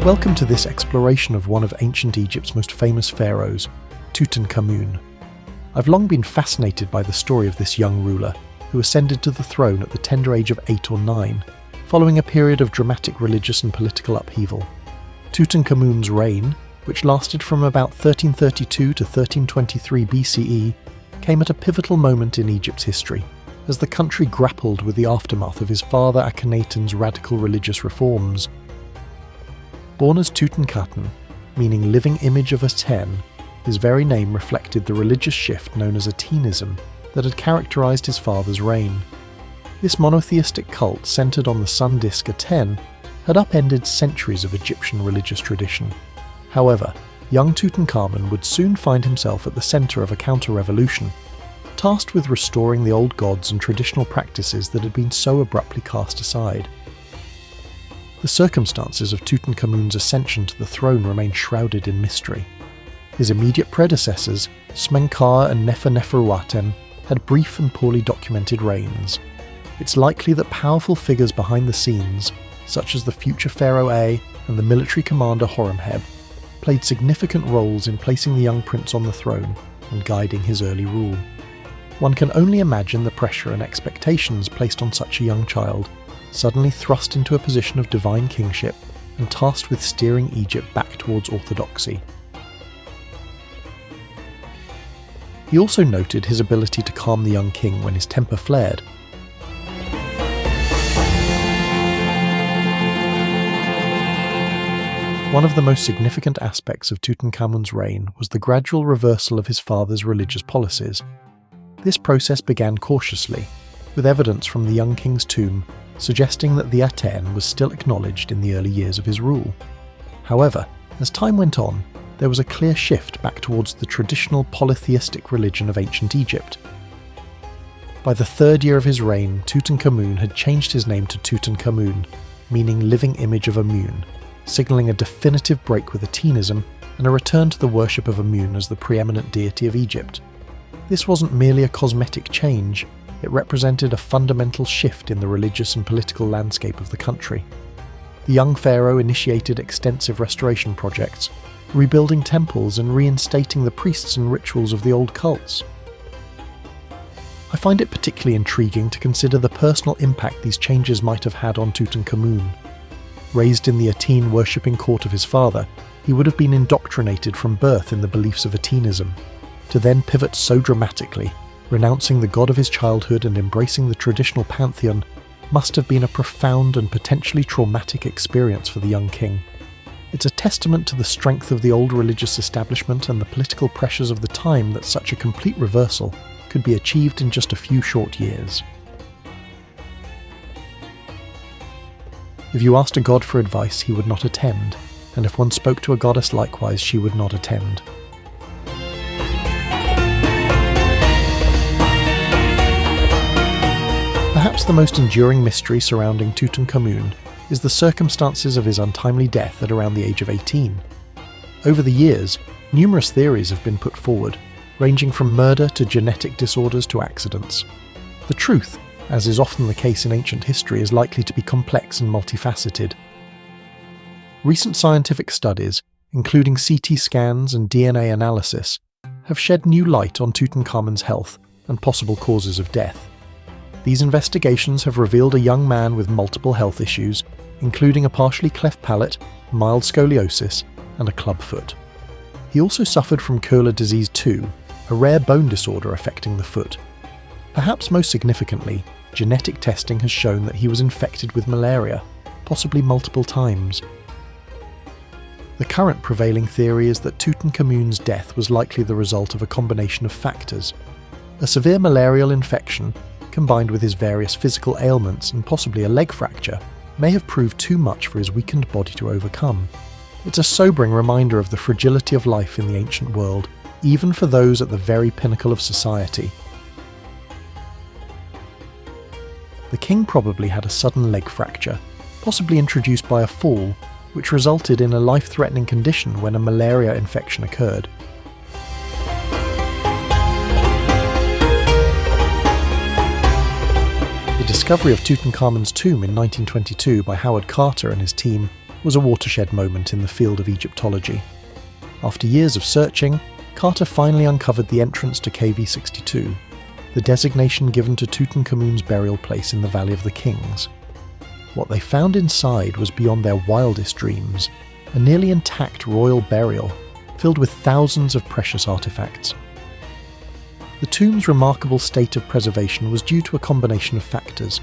Welcome to this exploration of one of ancient Egypt's most famous pharaohs, Tutankhamun. I've long been fascinated by the story of this young ruler, who ascended to the throne at the tender age of 8 or 9, following a period of dramatic religious and political upheaval. Tutankhamun's reign, which lasted from about 1332 to 1323 BCE, came at a pivotal moment in Egypt's history, as the country grappled with the aftermath of his father Akhenaten's radical religious reforms. Born as Tutankhamun, meaning living image of Aten, his very name reflected the religious shift known as Atenism that had characterized his father's reign. This monotheistic cult centered on the sun disk Aten had upended centuries of Egyptian religious tradition. However, young Tutankhamun would soon find himself at the center of a counter-revolution, tasked with restoring the old gods and traditional practices that had been so abruptly cast aside. The circumstances of Tutankhamun's ascension to the throne remain shrouded in mystery. His immediate predecessors, Smenkhare and Neferuaten, had brief and poorly documented reigns. It's likely that powerful figures behind the scenes, such as the future Pharaoh A and the military commander Horemheb, played significant roles in placing the young prince on the throne and guiding his early rule. One can only imagine the pressure and expectations placed on such a young child, suddenly thrust into a position of divine kingship and tasked with steering Egypt back towards orthodoxy. He also noted his ability to calm the young king when his temper flared. One of the most significant aspects of Tutankhamun's reign was the gradual reversal of his father's religious policies. This process began cautiously, with evidence from the young king's tomb suggesting that the Aten was still acknowledged in the early years of his rule. However, as time went on, there was a clear shift back towards the traditional polytheistic religion of ancient Egypt. By the third year of his reign, Tutankhamun had changed his name to Tutankhamun, meaning living image of Amun, signalling a definitive break with Atenism and a return to the worship of Amun as the preeminent deity of Egypt. This wasn't merely a cosmetic change, it represented a fundamental shift in the religious and political landscape of the country. The young pharaoh initiated extensive restoration projects, rebuilding temples and reinstating the priests and rituals of the old cults. I find it particularly intriguing to consider the personal impact these changes might have had on Tutankhamun. Raised in the Aten worshipping court of his father, he would have been indoctrinated from birth in the beliefs of Atenism, to then pivot so dramatically, renouncing the god of his childhood and embracing the traditional pantheon, must have been a profound and potentially traumatic experience for the young king. It's a testament to the strength of the old religious establishment and the political pressures of the time that such a complete reversal could be achieved in just a few short years. If you asked a god for advice, he would not attend, and if one spoke to a goddess likewise, she would not attend. Perhaps the most enduring mystery surrounding Tutankhamun is the circumstances of his untimely death at around the age of 18. Over the years, numerous theories have been put forward, ranging from murder to genetic disorders to accidents. The truth, as is often the case in ancient history, is likely to be complex and multifaceted. Recent scientific studies, including CT scans and DNA analysis, have shed new light on Tutankhamun's health and possible causes of death. These investigations have revealed a young man with multiple health issues, including a partially cleft palate, mild scoliosis, and a club foot. He also suffered from Köhler disease 2, a rare bone disorder affecting the foot. Perhaps most significantly, genetic testing has shown that he was infected with malaria, possibly multiple times. The current prevailing theory is that Tutankhamun's death was likely the result of a combination of factors. A severe malarial infection, combined with his various physical ailments and possibly a leg fracture, may have proved too much for his weakened body to overcome. It's a sobering reminder of the fragility of life in the ancient world, even for those at the very pinnacle of society. The king probably had a sudden leg fracture, possibly introduced by a fall, which resulted in a life-threatening condition when a malaria infection occurred. The discovery of Tutankhamun's tomb in 1922 by Howard Carter and his team was a watershed moment in the field of Egyptology. After years of searching, Carter finally uncovered the entrance to KV62, the designation given to Tutankhamun's burial place in the Valley of the Kings. What they found inside was beyond their wildest dreams, a nearly intact royal burial filled with thousands of precious artifacts. The tomb's remarkable state of preservation was due to a combination of factors.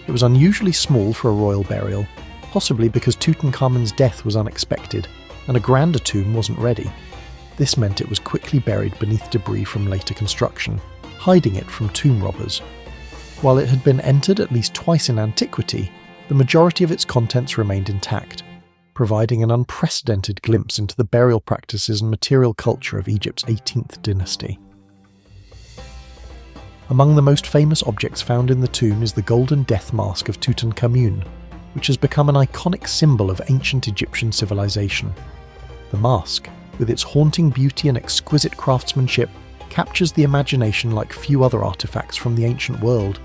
It was unusually small for a royal burial, possibly because Tutankhamun's death was unexpected and a grander tomb wasn't ready. This meant it was quickly buried beneath debris from later construction, hiding it from tomb robbers. While it had been entered at least twice in antiquity, the majority of its contents remained intact, providing an unprecedented glimpse into the burial practices and material culture of Egypt's 18th dynasty. Among the most famous objects found in the tomb is the golden death mask of Tutankhamun, which has become an iconic symbol of ancient Egyptian civilization. The mask, with its haunting beauty and exquisite craftsmanship, captures the imagination like few other artifacts from the ancient world.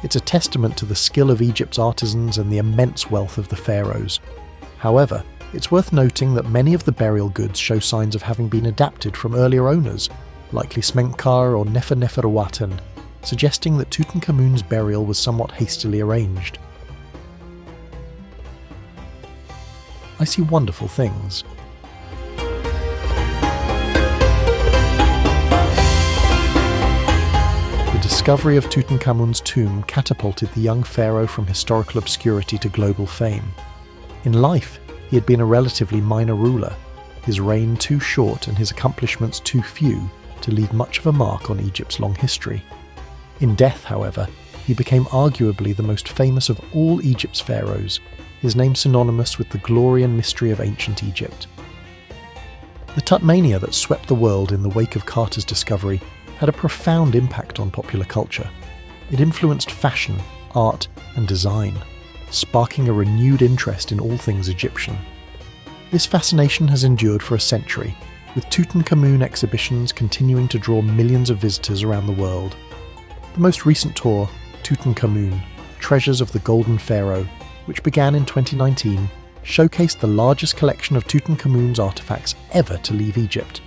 It's a testament to the skill of Egypt's artisans and the immense wealth of the pharaohs. However, it's worth noting that many of the burial goods show signs of having been adapted from earlier owners, likely Smenkhkare or Neferneferuaten, suggesting that Tutankhamun's burial was somewhat hastily arranged. I see wonderful things. The discovery of Tutankhamun's tomb catapulted the young pharaoh from historical obscurity to global fame. In life, he had been a relatively minor ruler, his reign too short and his accomplishments too few to leave much of a mark on Egypt's long history. In death, however, he became arguably the most famous of all Egypt's pharaohs, his name synonymous with the glory and mystery of ancient Egypt. The Tutmania that swept the world in the wake of Carter's discovery had a profound impact on popular culture. It influenced fashion, art, and design, sparking a renewed interest in all things Egyptian. This fascination has endured for a century, with Tutankhamun exhibitions continuing to draw millions of visitors around the world. The most recent tour, Tutankhamun, Treasures of the Golden Pharaoh, which began in 2019, showcased the largest collection of Tutankhamun's artifacts ever to leave Egypt.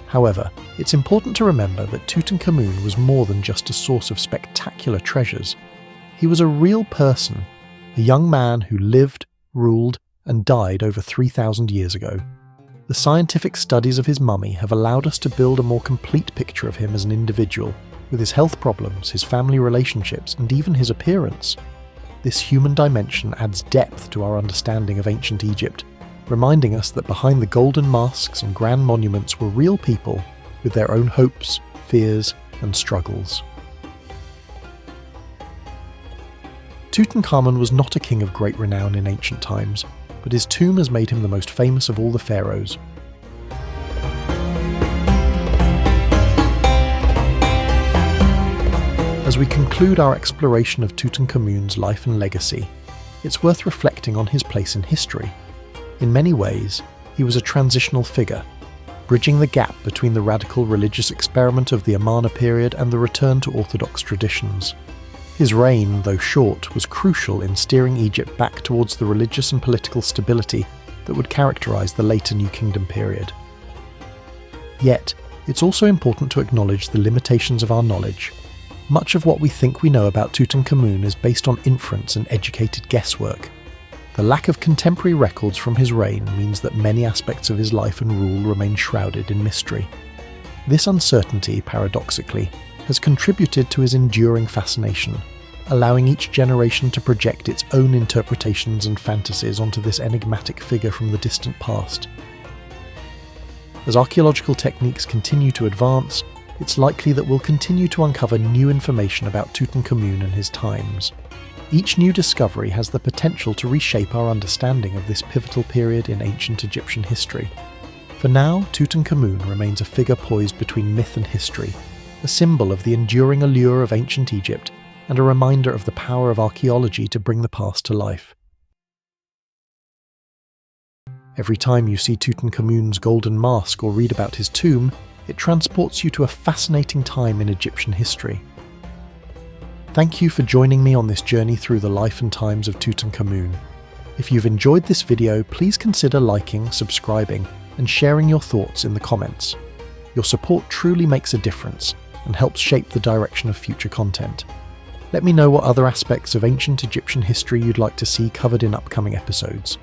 However, it's important to remember that Tutankhamun was more than just a source of spectacular treasures. He was a real person, a young man who lived, ruled, and died over 3,000 years ago. The scientific studies of his mummy have allowed us to build a more complete picture of him as an individual, with his health problems, his family relationships, and even his appearance. This human dimension adds depth to our understanding of ancient Egypt, reminding us that behind the golden masks and grand monuments were real people with their own hopes, fears, and struggles. Tutankhamun was not a king of great renown in ancient times, but his tomb has made him the most famous of all the pharaohs. As we conclude our exploration of Tutankhamun's life and legacy, it's worth reflecting on his place in history. In many ways, he was a transitional figure, bridging the gap between the radical religious experiment of the Amarna period and the return to orthodox traditions. His reign, though short, was crucial in steering Egypt back towards the religious and political stability that would characterize the later New Kingdom period. Yet, it's also important to acknowledge the limitations of our knowledge. Much of what we think we know about Tutankhamun is based on inference and educated guesswork. The lack of contemporary records from his reign means that many aspects of his life and rule remain shrouded in mystery. This uncertainty, paradoxically, has contributed to his enduring fascination, allowing each generation to project its own interpretations and fantasies onto this enigmatic figure from the distant past. As archaeological techniques continue to advance, it's likely that we'll continue to uncover new information about Tutankhamun and his times. Each new discovery has the potential to reshape our understanding of this pivotal period in ancient Egyptian history. For now, Tutankhamun remains a figure poised between myth and history, a symbol of the enduring allure of ancient Egypt and a reminder of the power of archaeology to bring the past to life. Every time you see Tutankhamun's golden mask or read about his tomb, it transports you to a fascinating time in Egyptian history. Thank you for joining me on this journey through the life and times of Tutankhamun. If you've enjoyed this video, please consider liking, subscribing, and sharing your thoughts in the comments. Your support truly makes a difference and helps shape the direction of future content. Let me know what other aspects of ancient Egyptian history you'd like to see covered in upcoming episodes.